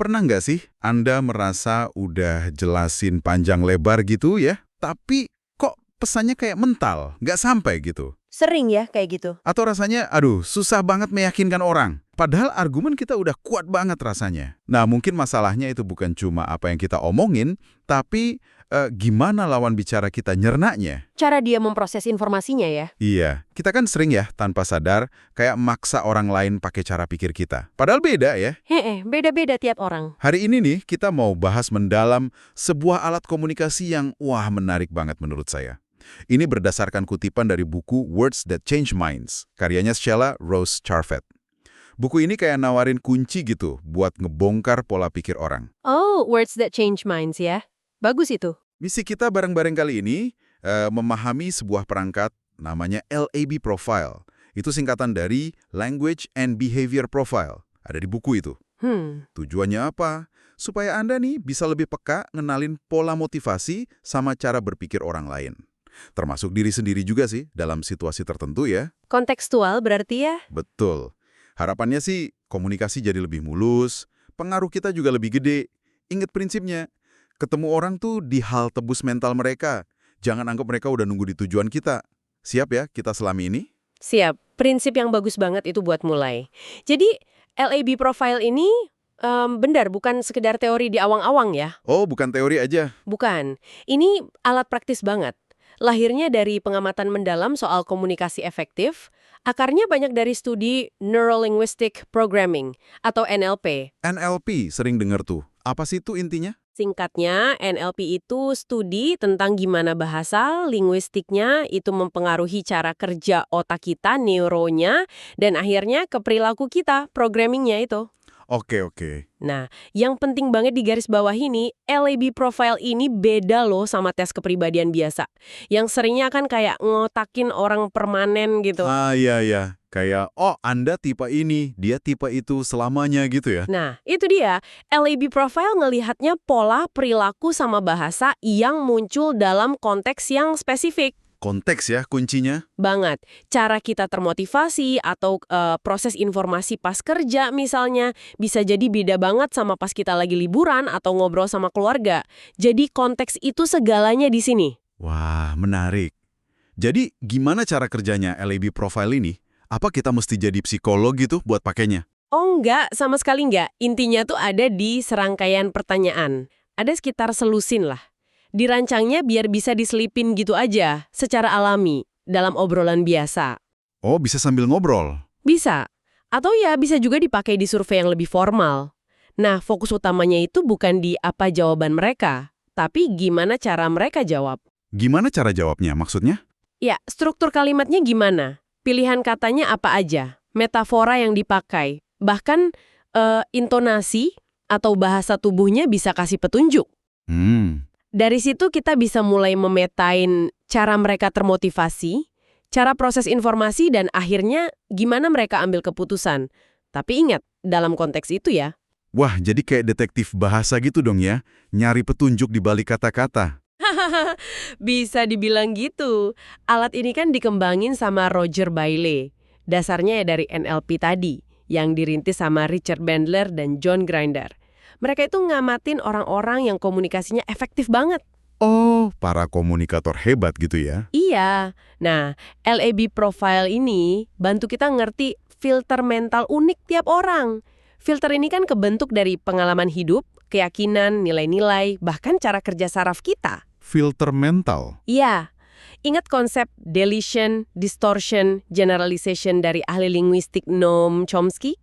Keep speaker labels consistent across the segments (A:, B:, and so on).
A: Pernah nggak sih Anda merasa udah jelasin panjang lebar gitu ya, tapi kok pesannya kayak mental, nggak sampai gitu?
B: Sering ya kayak gitu.
A: Atau rasanya, aduh, susah banget meyakinkan orang. Padahal argumen kita udah kuat banget rasanya. Nah, mungkin masalahnya itu bukan cuma apa yang kita omongin, tapi gimana lawan bicara kita nyernanya.
B: Cara dia memproses informasinya ya.
A: Iya, kita kan sering ya, tanpa sadar, kayak maksa orang lain pakai cara pikir kita. Padahal beda ya.
B: Beda-beda tiap orang.
A: Hari ini nih, kita mau bahas mendalam sebuah alat komunikasi yang, wah, menarik banget menurut saya. Ini berdasarkan kutipan dari buku Words That Change Minds, karyanya Sheila Rose Charvet. Buku ini kayak nawarin kunci gitu buat ngebongkar pola pikir orang.
B: Oh, Words That Change Minds ya. Bagus itu.
A: Misi kita bareng-bareng kali ini memahami sebuah perangkat namanya LAB Profile. Itu singkatan dari Language and Behavior Profile. Ada di buku itu. Tujuannya apa? Supaya Anda nih bisa lebih peka ngenalin pola motivasi sama cara berpikir orang lain. Termasuk diri sendiri juga sih dalam situasi tertentu ya.
B: Kontekstual berarti ya?
A: Betul. Harapannya sih komunikasi jadi lebih mulus, pengaruh kita juga lebih gede. Ingat prinsipnya, ketemu orang tuh di hal tebus mental mereka. Jangan anggap mereka udah nunggu di tujuan kita. Siap ya kita selami ini?
B: Siap. Prinsip yang bagus banget itu buat mulai. Jadi, LAB profile ini benar bukan sekedar teori di awang-awang ya?
A: Oh, bukan teori aja.
B: Bukan. Ini alat praktis banget. Lahirnya dari pengamatan mendalam soal komunikasi efektif, akarnya banyak dari studi Neuro-Linguistic Programming atau NLP.
A: NLP sering dengar tuh. Apa sih itu intinya?
B: Singkatnya, NLP itu studi tentang gimana bahasa, linguistiknya itu mempengaruhi cara kerja otak kita, neuronya, dan akhirnya ke perilaku kita, programmingnya itu.
A: Oke.
B: Nah, yang penting banget di garis bawah ini, LAB profile ini beda loh sama tes kepribadian biasa. Yang seringnya kan kayak ngotakin orang permanen gitu.
A: Iya. Kayak, oh Anda tipe ini, dia tipe itu selamanya gitu ya.
B: Nah, itu dia. LAB profile ngelihatnya pola, perilaku, sama bahasa yang muncul dalam konteks yang spesifik.
A: Konteks ya kuncinya.
B: Banget. Cara kita termotivasi atau proses informasi pas kerja misalnya bisa jadi beda banget sama pas kita lagi liburan atau ngobrol sama keluarga. Jadi konteks itu segalanya di sini.
A: Wah, menarik. Jadi gimana cara kerjanya LAB profile ini? Apa kita mesti jadi psikolog gitu buat pakainya?
B: Oh enggak, sama sekali enggak. Intinya tuh ada di serangkaian pertanyaan. Ada sekitar selusin lah. Dirancangnya biar bisa diselipin gitu aja, secara alami, dalam obrolan biasa.
A: Oh, bisa sambil ngobrol?
B: Bisa. Atau ya bisa juga dipakai di survei yang lebih formal. Nah, fokus utamanya itu bukan di apa jawaban mereka, tapi gimana cara mereka jawab.
A: Gimana cara jawabnya maksudnya?
B: Ya, struktur kalimatnya gimana? Pilihan katanya apa aja? Metafora yang dipakai? Bahkan intonasi atau bahasa tubuhnya bisa kasih petunjuk. Dari situ kita bisa mulai memetain cara mereka termotivasi, cara proses informasi, dan akhirnya gimana mereka ambil keputusan. Tapi ingat, dalam konteks itu ya.
A: Wah, jadi kayak detektif bahasa gitu dong ya, nyari petunjuk di balik kata-kata.
B: Bisa dibilang gitu. Alat ini kan dikembangin sama Roger Bailey. Dasarnya ya dari NLP tadi, yang dirintis sama Richard Bandler dan John Grinder. Mereka itu ngamatin orang-orang yang komunikasinya efektif banget.
A: Oh, para komunikator hebat gitu ya?
B: Iya. Nah, LAB profile ini bantu kita ngerti filter mental unik tiap orang. Filter ini kan kebentuk dari pengalaman hidup, keyakinan, nilai-nilai, bahkan cara kerja saraf kita.
A: Filter mental?
B: Iya. Ingat konsep deletion, distortion, generalization dari ahli linguistik Noam Chomsky?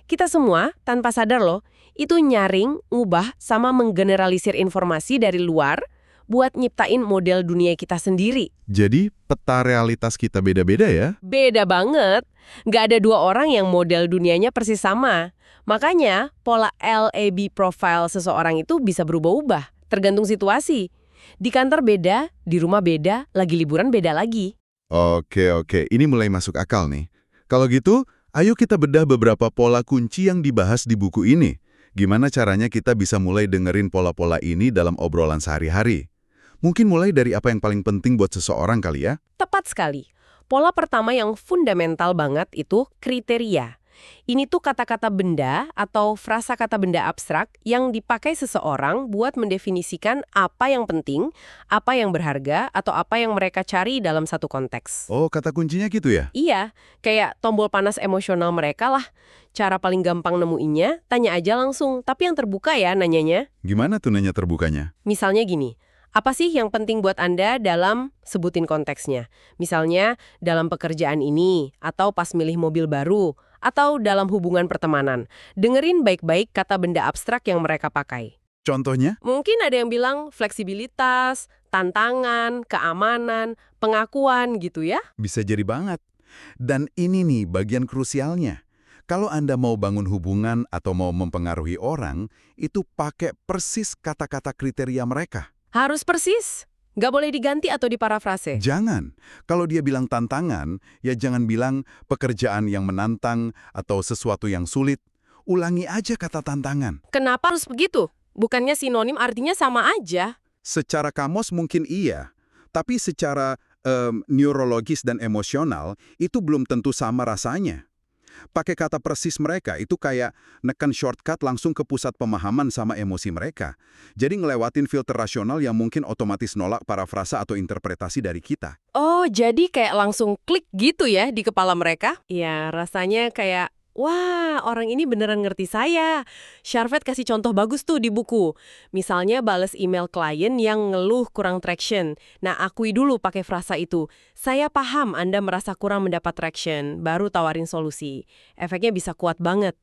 B: Kita semua, tanpa sadar loh, itu nyaring, ngubah, sama menggeneralisir informasi dari luar buat nyiptain model dunia kita sendiri.
A: Jadi peta realitas kita beda-beda ya?
B: Beda banget. Nggak ada dua orang yang model dunianya persis sama. Makanya, pola LAB profile seseorang itu bisa berubah-ubah, tergantung situasi. Di kantor beda, di rumah beda, lagi liburan beda lagi.
A: Oke. Ini mulai masuk akal nih. Kalau gitu, ayo kita bedah beberapa pola kunci yang dibahas di buku ini. Gimana caranya kita bisa mulai dengerin pola-pola ini dalam obrolan sehari-hari? Mungkin mulai dari apa yang paling penting buat seseorang kali ya?
B: Tepat sekali. Pola pertama yang fundamental banget itu kriteria. Ini tuh kata-kata benda atau frasa kata benda abstrak yang dipakai seseorang buat mendefinisikan apa yang penting, apa yang berharga, atau apa yang mereka cari dalam satu konteks.
A: Oh, kata kuncinya gitu ya?
B: Iya, kayak tombol panas emosional mereka lah. Cara paling gampang nemuinnya, tanya aja langsung, tapi yang terbuka ya nanyanya.
A: Gimana tuh nanya terbukanya?
B: Misalnya gini, apa sih yang penting buat Anda dalam sebutin konteksnya? Misalnya dalam pekerjaan ini, atau pas milih mobil baru, atau dalam hubungan pertemanan. Dengerin baik-baik kata benda abstrak yang mereka pakai.
A: Contohnya?
B: Mungkin ada yang bilang fleksibilitas, tantangan, keamanan, pengakuan gitu ya.
A: Bisa jadi banget. Dan ini nih bagian krusialnya. Kalau Anda mau bangun hubungan atau mau mempengaruhi orang, itu pakai persis kata-kata kriteria mereka.
B: Harus persis. Nggak boleh diganti atau diparafrase.
A: Jangan. Kalau dia bilang tantangan, ya jangan bilang pekerjaan yang menantang atau sesuatu yang sulit. Ulangi aja kata tantangan.
B: Kenapa harus begitu? Bukannya sinonim artinya sama aja.
A: Secara kamus mungkin iya, tapi secara neurologis dan emosional itu belum tentu sama rasanya. Pakai kata persis mereka itu kayak neken shortcut langsung ke pusat pemahaman sama emosi mereka. Jadi ngelewatin filter rasional yang mungkin otomatis nolak parafrasa atau interpretasi dari kita.
B: Oh, jadi kayak langsung klik gitu ya di kepala mereka? Ya, rasanya kayak, wah, orang ini beneran ngerti saya. Sharvet kasih contoh bagus tuh di buku. Misalnya bales email klien yang ngeluh kurang traction. Nah, akui dulu pakai frasa itu. Saya paham Anda merasa kurang mendapat traction, baru tawarin solusi. Efeknya bisa kuat banget.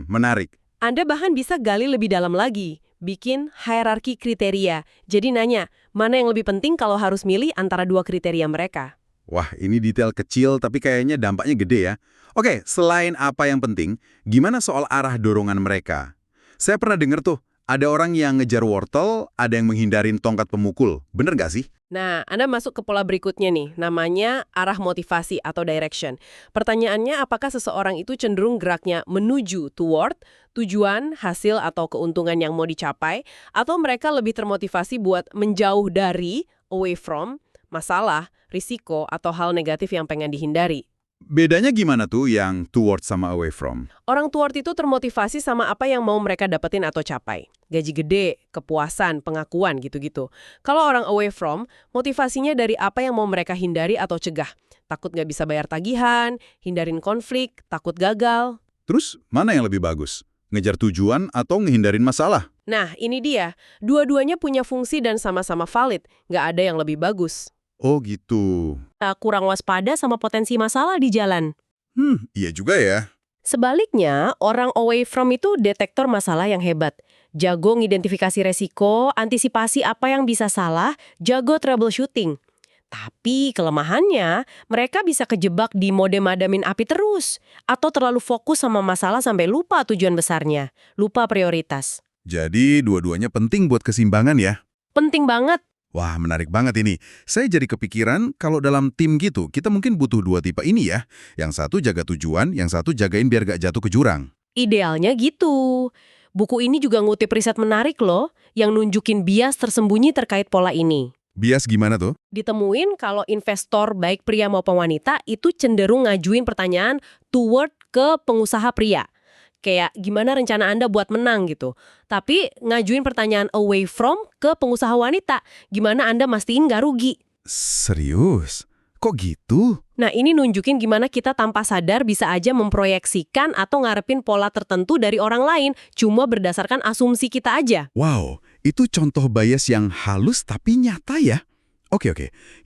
A: Menarik.
B: Anda bahkan bisa gali lebih dalam lagi. Bikin hierarki kriteria. Jadi nanya, mana yang lebih penting kalau harus milih antara dua kriteria mereka?
A: Wah, ini detail kecil tapi kayaknya dampaknya gede ya. Oke, selain apa yang penting, gimana soal arah dorongan mereka? Saya pernah dengar tuh, ada orang yang ngejar wortel, ada yang menghindarin tongkat pemukul. Bener nggak sih?
B: Nah, Anda masuk ke pola berikutnya nih, namanya arah motivasi atau direction. Pertanyaannya, apakah seseorang itu cenderung geraknya menuju toward, tujuan, hasil, atau keuntungan yang mau dicapai, atau mereka lebih termotivasi buat menjauh dari, away from, masalah, risiko, atau hal negatif yang pengen dihindari.
A: Bedanya gimana tuh yang toward sama away from?
B: Orang toward itu termotivasi sama apa yang mau mereka dapetin atau capai. Gaji gede, kepuasan, pengakuan gitu-gitu. Kalau orang away from, motivasinya dari apa yang mau mereka hindari atau cegah. Takut nggak bisa bayar tagihan, hindarin konflik, takut gagal.
A: Terus, mana yang lebih bagus? Ngejar tujuan atau ngehindarin masalah?
B: Nah, ini dia. Dua-duanya punya fungsi dan sama-sama valid. Nggak ada yang lebih bagus.
A: Oh gitu.
B: Kurang waspada sama potensi masalah di jalan.
A: Iya juga ya.
B: Sebaliknya, orang away from itu detektor masalah yang hebat. Jago ngidentifikasi resiko, antisipasi apa yang bisa salah, jago troubleshooting. Tapi kelemahannya, mereka bisa kejebak di mode madamin api terus. Atau terlalu fokus sama masalah sampai lupa tujuan besarnya. Lupa prioritas.
A: Jadi dua-duanya penting buat keseimbangan ya.
B: Penting banget.
A: Wah, menarik banget ini. Saya jadi kepikiran kalau dalam tim gitu, kita mungkin butuh dua tipe ini ya. Yang satu jaga tujuan, yang satu jagain biar gak jatuh ke jurang.
B: Idealnya gitu. Buku ini juga ngutip riset menarik loh, yang nunjukin bias tersembunyi terkait pola ini.
A: Bias gimana tuh?
B: Ditemuin kalau investor baik pria maupun wanita itu cenderung ngajuin pertanyaan toward ke pengusaha pria. Kayak gimana rencana Anda buat menang gitu. Tapi ngajuin pertanyaan away from ke pengusaha wanita. Gimana Anda mastiin nggak rugi?
A: Serius? Kok gitu?
B: Nah, ini nunjukin gimana kita tanpa sadar bisa aja memproyeksikan atau ngarepin pola tertentu dari orang lain cuma berdasarkan asumsi kita aja.
A: Wow, itu contoh bias yang halus tapi nyata ya. Oke,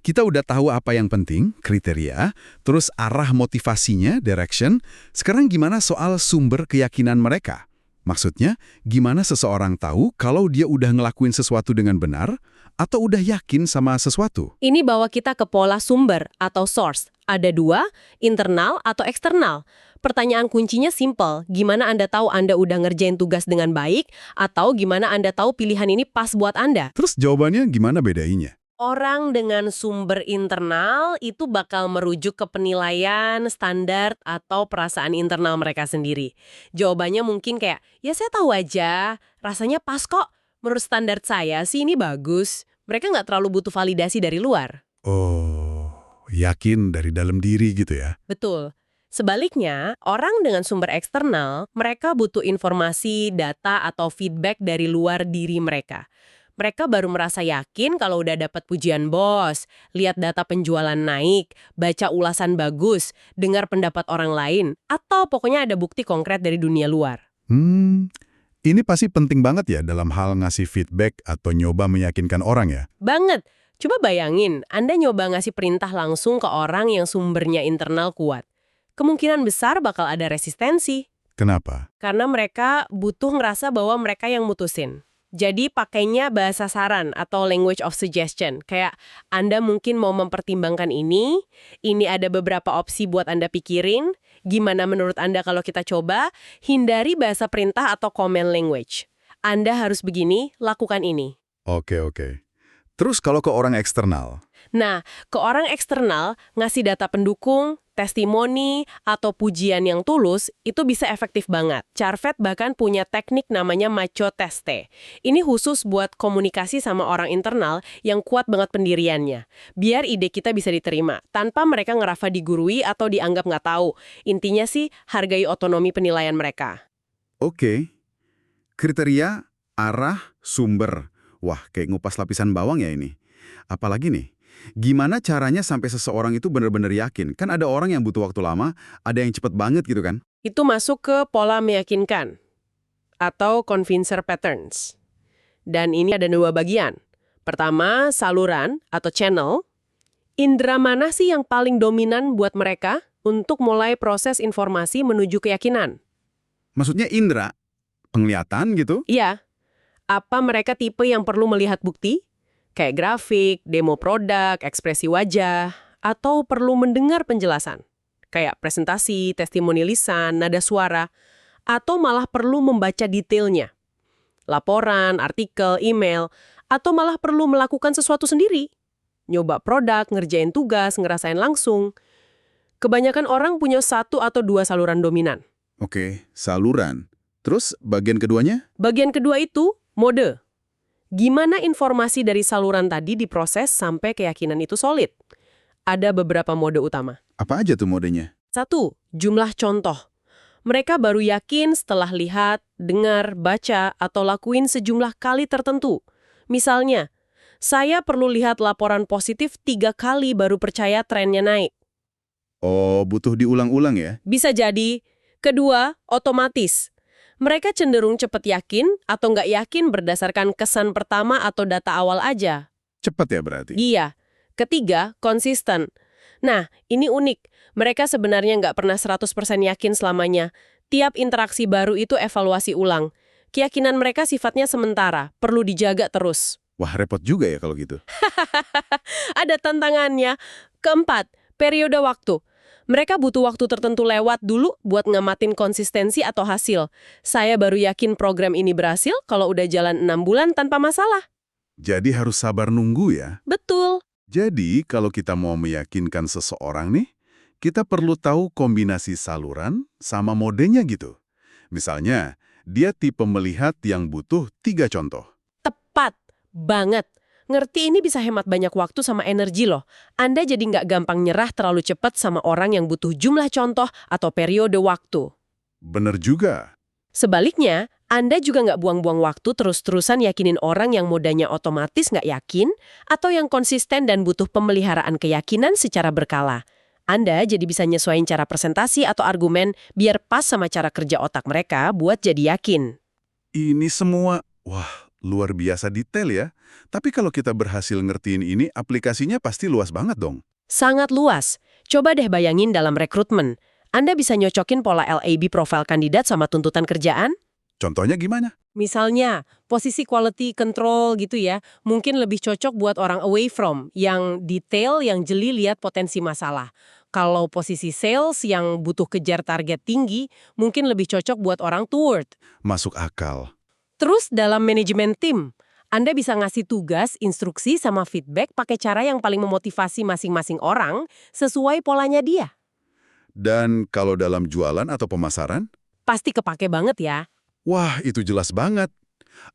A: kita udah tahu apa yang penting, kriteria, terus arah motivasinya, direction. Sekarang gimana soal sumber keyakinan mereka? Maksudnya, gimana seseorang tahu kalau dia udah ngelakuin sesuatu dengan benar atau udah yakin sama sesuatu?
B: Ini bawa kita ke pola sumber atau source. Ada dua, internal atau eksternal. Pertanyaan kuncinya simple, gimana Anda tahu Anda udah ngerjain tugas dengan baik, atau gimana Anda tahu pilihan ini pas buat Anda?
A: Terus jawabannya gimana bedainnya?
B: Orang dengan sumber internal itu bakal merujuk ke penilaian, standar, atau perasaan internal mereka sendiri. Jawabannya mungkin kayak, ya saya tahu aja, rasanya pas kok. Menurut standar saya sih ini bagus. Mereka nggak terlalu butuh validasi dari luar.
A: Oh, yakin dari dalam diri gitu ya?
B: Betul. Sebaliknya, orang dengan sumber eksternal, mereka butuh informasi, data, atau feedback dari luar diri mereka. Mereka baru merasa yakin kalau udah dapat pujian bos, lihat data penjualan naik, baca ulasan bagus, dengar pendapat orang lain, atau pokoknya ada bukti konkret dari dunia luar.
A: Ini pasti penting banget ya dalam hal ngasih feedback atau nyoba meyakinkan orang ya?
B: Banget! Coba bayangin, Anda nyoba ngasih perintah langsung ke orang yang sumbernya internal kuat. Kemungkinan besar bakal ada resistensi.
A: Kenapa?
B: Karena mereka butuh ngerasa bahwa mereka yang mutusin. Jadi pakainya bahasa saran atau language of suggestion. Kayak Anda mungkin mau mempertimbangkan ini ada beberapa opsi buat Anda pikirin, gimana menurut Anda kalau kita coba, hindari bahasa perintah atau command language. Anda harus begini, lakukan ini.
A: Oke. Terus kalau ke orang eksternal?
B: Nah, ke orang eksternal, ngasih data pendukung, testimoni, atau pujian yang tulus, itu bisa efektif banget. Charvet bahkan punya teknik namanya macho teste. Ini khusus buat komunikasi sama orang internal yang kuat banget pendiriannya. Biar ide kita bisa diterima, tanpa mereka ngerasa digurui atau dianggap nggak tahu. Intinya sih, hargai otonomi penilaian mereka.
A: Oke. Kriteria, arah, sumber. Wah, kayak ngupas lapisan bawang ya ini. Apalagi nih, gimana caranya sampai seseorang itu benar-benar yakin? Kan ada orang yang butuh waktu lama, ada yang cepet banget gitu kan?
B: Itu masuk ke pola meyakinkan atau convincer patterns. Dan ini ada 2 bagian. Pertama, saluran atau channel. Indera mana sih yang paling dominan buat mereka untuk mulai proses informasi menuju keyakinan?
A: Maksudnya indera, penglihatan gitu?
B: Iya. Apa mereka tipe yang perlu melihat bukti? Kayak grafik, demo produk, ekspresi wajah, atau perlu mendengar penjelasan? Kayak presentasi, testimoni lisan, nada suara, atau malah perlu membaca detailnya? Laporan, artikel, email, atau malah perlu melakukan sesuatu sendiri? Nyoba produk, ngerjain tugas, ngerasain langsung. Kebanyakan orang punya 1 atau 2 saluran dominan.
A: Oke, saluran. Terus bagian keduanya?
B: Bagian kedua itu mode. Gimana informasi dari saluran tadi diproses sampai keyakinan itu solid? Ada beberapa mode utama.
A: Apa aja tuh modenya?
B: 1. Jumlah contoh. Mereka baru yakin setelah lihat, dengar, baca, atau lakuin sejumlah kali tertentu. Misalnya, saya perlu lihat laporan positif 3 kali baru percaya trennya naik.
A: Oh, butuh diulang-ulang ya?
B: Bisa jadi. Kedua, otomatis. Mereka cenderung cepat yakin atau nggak yakin berdasarkan kesan pertama atau data awal aja.
A: Cepat ya berarti?
B: Iya. Ketiga, konsisten. Nah, ini unik. Mereka sebenarnya nggak pernah 100% yakin selamanya. Tiap interaksi baru itu evaluasi ulang. Keyakinan mereka sifatnya sementara, perlu dijaga terus.
A: Wah, repot juga ya kalau gitu.
B: Ada tantangannya. Keempat, periode waktu. Mereka butuh waktu tertentu lewat dulu buat ngamatin konsistensi atau hasil. Saya baru yakin program ini berhasil kalau udah jalan 6 bulan tanpa masalah.
A: Jadi harus sabar nunggu ya?
B: Betul.
A: Jadi kalau kita mau meyakinkan seseorang nih, kita perlu tahu kombinasi saluran sama modenya gitu. Misalnya, dia tipe melihat yang butuh 3 contoh.
B: Tepat banget. Ngerti ini bisa hemat banyak waktu sama energi loh. Anda jadi nggak gampang nyerah terlalu cepat sama orang yang butuh jumlah contoh atau periode waktu.
A: Bener juga.
B: Sebaliknya, Anda juga nggak buang-buang waktu terus-terusan yakinin orang yang modanya otomatis nggak yakin atau yang konsisten dan butuh pemeliharaan keyakinan secara berkala. Anda jadi bisa nyesuaiin cara presentasi atau argumen biar pas sama cara kerja otak mereka buat jadi yakin.
A: Ini semua, wah, luar biasa detail ya. Tapi kalau kita berhasil ngertiin ini, aplikasinya pasti luas banget dong.
B: Sangat luas. Coba deh bayangin dalam rekrutmen. Anda bisa nyocokin pola LAB profil kandidat sama tuntutan kerjaan?
A: Contohnya gimana?
B: Misalnya, posisi quality control gitu ya, mungkin lebih cocok buat orang away from, yang detail, yang jeli lihat potensi masalah. Kalau posisi sales yang butuh kejar target tinggi, mungkin lebih cocok buat orang toward.
A: Masuk akal.
B: Terus dalam manajemen tim, Anda bisa ngasih tugas, instruksi, sama feedback pakai cara yang paling memotivasi masing-masing orang sesuai polanya dia.
A: Dan kalau dalam jualan atau pemasaran?
B: Pasti kepake banget ya.
A: Wah, itu jelas banget.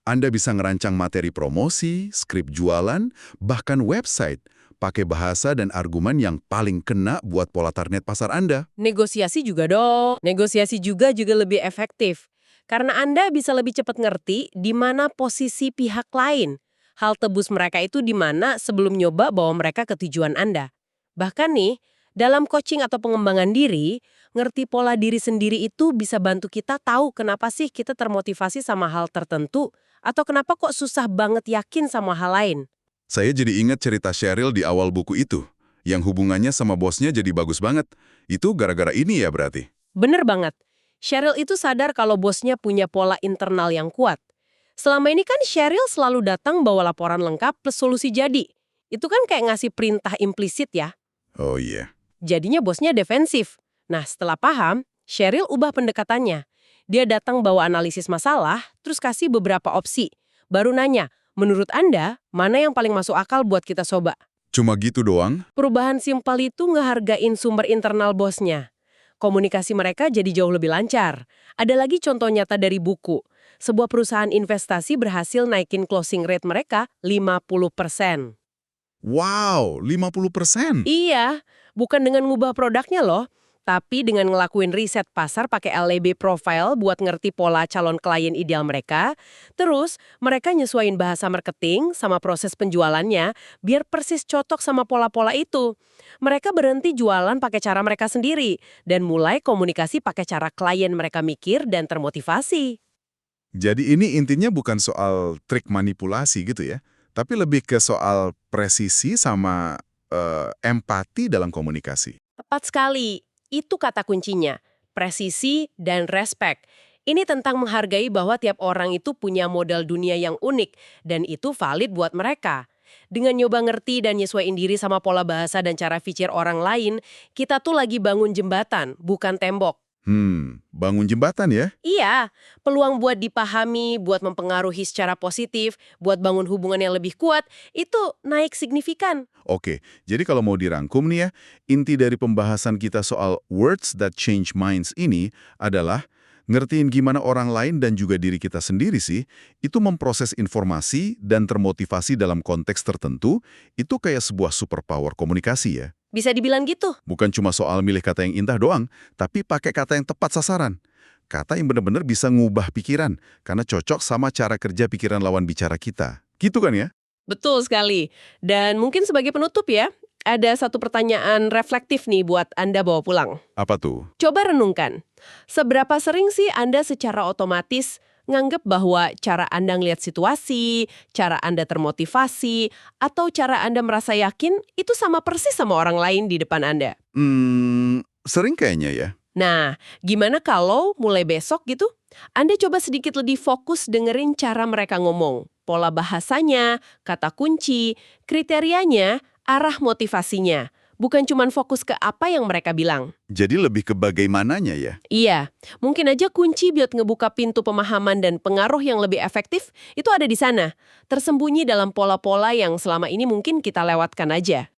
A: Anda bisa ngerancang materi promosi, skrip jualan, bahkan website. pakai bahasa dan argumen yang paling kena buat pola target pasar Anda.
B: Negosiasi juga dong. Negosiasi juga lebih efektif. Karena Anda bisa lebih cepat ngerti di mana posisi pihak lain. Hal tebus mereka itu di mana sebelum nyoba bawa mereka ke tujuan Anda. Bahkan nih, dalam coaching atau pengembangan diri, ngerti pola diri sendiri itu bisa bantu kita tahu kenapa sih kita termotivasi sama hal tertentu atau kenapa kok susah banget yakin sama hal lain.
A: Saya jadi ingat cerita Cheryl di awal buku itu, yang hubungannya sama bosnya jadi bagus banget. Itu gara-gara ini ya berarti?
B: Bener banget. Cheryl itu sadar kalau bosnya punya pola internal yang kuat. Selama ini kan Cheryl selalu datang bawa laporan lengkap plus solusi jadi. Itu kan kayak ngasih perintah implisit ya.
A: Oh iya.
B: Jadinya bosnya defensif. Nah, setelah paham, Cheryl ubah pendekatannya. Dia datang bawa analisis masalah, terus kasih beberapa opsi. Baru nanya, menurut Anda, mana yang paling masuk akal buat kita coba?
A: Cuma gitu doang?
B: Perubahan simpel itu ngehargain sumber internal bosnya. Komunikasi mereka jadi jauh lebih lancar. Ada lagi contoh nyata dari buku. Sebuah perusahaan investasi berhasil naikin closing rate mereka 50%.
A: Wow, 50%?
B: Iya, bukan dengan ngubah produknya loh, tapi dengan ngelakuin riset pasar pakai LAB profile buat ngerti pola calon klien ideal mereka. Terus, mereka nyesuaiin bahasa marketing sama proses penjualannya biar persis cocok sama pola-pola itu. Mereka berhenti jualan pakai cara mereka sendiri dan mulai komunikasi pakai cara klien mereka mikir dan termotivasi.
A: Jadi ini intinya bukan soal trik manipulasi gitu ya, tapi lebih ke soal presisi sama empati dalam komunikasi.
B: Tepat sekali. Itu kata kuncinya, presisi dan respect. Ini tentang menghargai bahwa tiap orang itu punya modal dunia yang unik, dan itu valid buat mereka. Dengan nyoba ngerti dan nyesuaiin diri sama pola bahasa dan cara pikir orang lain, kita tuh lagi bangun jembatan, bukan tembok.
A: Bangun jembatan ya?
B: Iya, peluang buat dipahami, buat mempengaruhi secara positif, buat bangun hubungan yang lebih kuat, itu naik signifikan.
A: Oke, jadi kalau mau dirangkum nih ya, inti dari pembahasan kita soal words that change minds ini adalah ngertiin gimana orang lain dan juga diri kita sendiri sih, itu memproses informasi dan termotivasi dalam konteks tertentu, itu kayak sebuah superpower komunikasi ya.
B: Bisa dibilang gitu.
A: Bukan cuma soal milih kata yang indah doang, tapi pakai kata yang tepat sasaran. Kata yang benar-benar bisa ngubah pikiran, karena cocok sama cara kerja pikiran lawan bicara kita. Gitu kan ya?
B: Betul sekali. Dan mungkin sebagai penutup ya, ada satu pertanyaan reflektif nih buat Anda bawa pulang.
A: Apa tuh?
B: Coba renungkan, seberapa sering sih Anda secara otomatis nganggep bahwa cara Anda ngelihat situasi, cara Anda termotivasi, atau cara Anda merasa yakin itu sama persis sama orang lain di depan Anda?
A: Sering kayaknya ya.
B: Nah, gimana kalau mulai besok gitu, Anda coba sedikit lebih fokus dengerin cara mereka ngomong, pola bahasanya, kata kunci, kriterianya, arah motivasinya. Bukan cuma fokus ke apa yang mereka bilang.
A: Jadi lebih ke bagaimananya ya?
B: Iya, mungkin aja kunci buat ngebuka pintu pemahaman dan pengaruh yang lebih efektif itu ada di sana. Tersembunyi dalam pola-pola yang selama ini mungkin kita lewatkan aja.